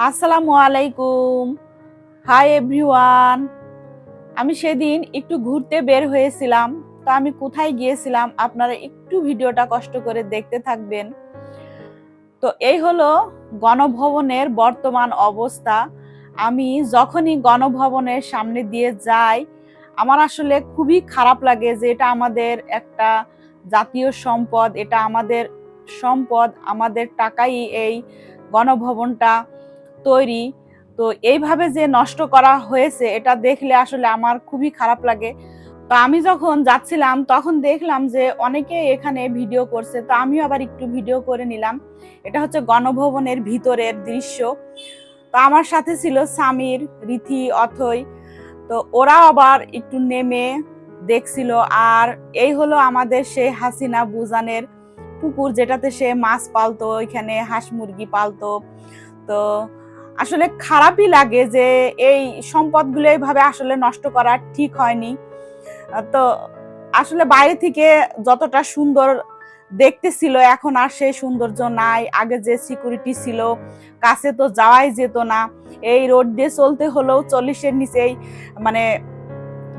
আসসালামু আলাইকুম। Hi everyone. আমি সেদিন একটু ঘুরতে বের হয়েছিলাম। তো আমি কোথায় গিয়েছিলাম আপনারা একটু ভিডিওটা কষ্ট করে দেখতে থাকবেন। তো এই হলো গণভবনের বর্তমান অবস্থা। আমি যখনই গণভবনের সামনে দিয়ে যাই, আমার আসলে খুবই খারাপ লাগে যে এটা আমাদের একটা জাতীয় সম্পদ, এটা আমাদের সম্পদ, আমাদের টাকাই এই গণভবনটা তৈরি। তো এইভাবে যে নষ্ট করা হয়েছে এটা দেখলে আসলে আমার খুবই খারাপ লাগে। তো আমি যখন যাচ্ছিলাম তখন দেখলাম যে অনেকে এখানে ভিডিও করছে, তো আমিও আবার একটু ভিডিও করে নিলাম। এটা হচ্ছে গণভবনের ভিতরের দৃশ্য। তো আমার সাথে ছিল সামির, রীতি, অথই। তো ওরা আবার একটু নেমে দেখছিল। আর এই হলো আমাদের সেই হাসিনা বুজানের পুকুর, যেটাতে সে মাছ পালতো, এখানে হাঁস মুরগি পালতো। তো আসলে খারাপই লাগে যে এই সম্পদগুলো এইভাবে আসলে নষ্ট করা ঠিক হয়নি। তো আসলে বাইরে থেকে যতটা সুন্দর দেখতে ছিল, এখন আর সেই সৌন্দর্য নাই। আগে যে সিকিউরিটি ছিল, কাছে তো যাওয়াই যেত না। এই রোড দিয়ে চলতে হলেও 40-এর নিচেই মানে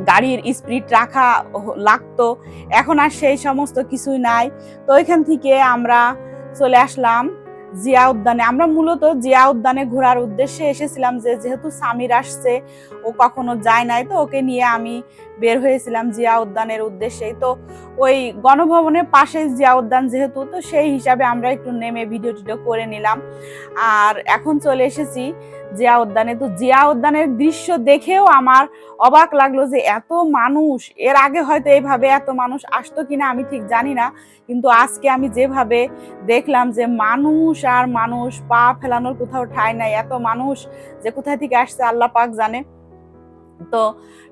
গাড়ির স্পিড রাখা লাগতো। এখন আর সেই সমস্ত কিছুই নাই। তো ওইখান থেকে আমরা চলে আসলাম জিয়া উদ্যানে। আমরা মূলত জিয়া উদ্যানে ঘোরার উদ্দেশ্যে এসেছিলাম, যে যেহেতু সামির আসছে, ও কখনো যায় নাই, তো ওকে নিয়ে আমি বের হয়েছিলাম জিয়া উদ্যানের উদ্দেশ্যেই। তো ওই গণভবনের পাশে জিয়া উদ্যান যেহেতু, তো সেই হিসাবে আমরা একটু নেমে ভিডিও টিডিও করে নিলাম। আর এখন চলে এসেছি জিয়া উদ্যানে। তো জিয়া উদ্যানের দৃশ্য দেখেও আমার অবাক লাগলো যে এত মানুষ, এর আগে হয়তো এইভাবে এত মানুষ আসতো কিনা আমি ঠিক জানি না, কিন্তু আজকে আমি যেভাবে দেখলাম যে মানুষ আর মানুষ, পা ফেলানোর কোথাও ঠাঁই নাই, এত মানুষ যে কোথা থেকে আসছে আল্লাহ পাক জানে। তো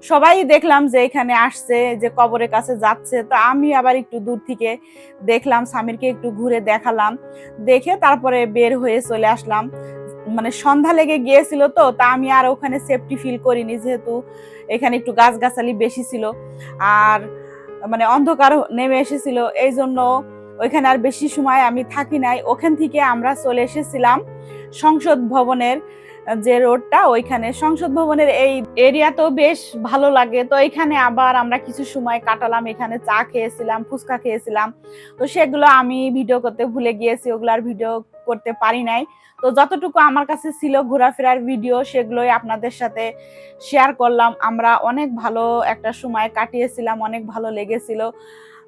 সবাই দেখলাম যে এখানে আসছে, যে কবরের কাছে যাচ্ছে। তো আমি আবার একটু দূর থেকে দেখলাম, স্বামীরকে একটু ঘুরে দেখালাম, দেখে তারপরে বের হয়ে চলে আসলাম। মানে সন্ধ্যা লেগে গিয়েছিল, তো তা আমি আর ওখানে সেফটি ফিল করিনি, যেহেতু এখানে একটু গাছগাছালি বেশি ছিল আর মানে অন্ধকার নেমে এসেছিল, এই জন্য ওইখানে আর বেশি সময় আমি থাকি নাই। ওখান থেকে আমরা চলে এসেছিলাম সংসদ ভবনের যে রোডটা, ওইখানে সংসদ ভবনের এই এরিয়া তো বেশ ভালো লাগে। তো এখানে আবার আমরা কিছু সময় কাটালাম, এখানে চা খেয়েছিলাম, ফুচকা খেয়েছিলাম। তো সেগুলো আমি ভিডিও করতে ভুলে গিয়েছি, ওগুলো আর ভিডিও করতে পারি নাই। তো যতটুকু আমার কাছে ছিল ঘোরাফেরার ভিডিও, সেগুলোই আপনাদের সাথে শেয়ার করলাম। আমরা অনেক ভালো একটা সময় কাটিয়েছিলাম, অনেক ভালো লেগেছিল।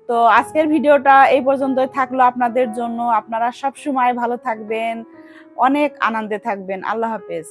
তো আজকের ভিডিওটা এই পর্যন্তই থাকলো আপনাদের জন্য। আপনারা সব সময় ভালো থাকবেন, অনেক আনন্দে থাকবেন। আল্লাহ হাফেজ।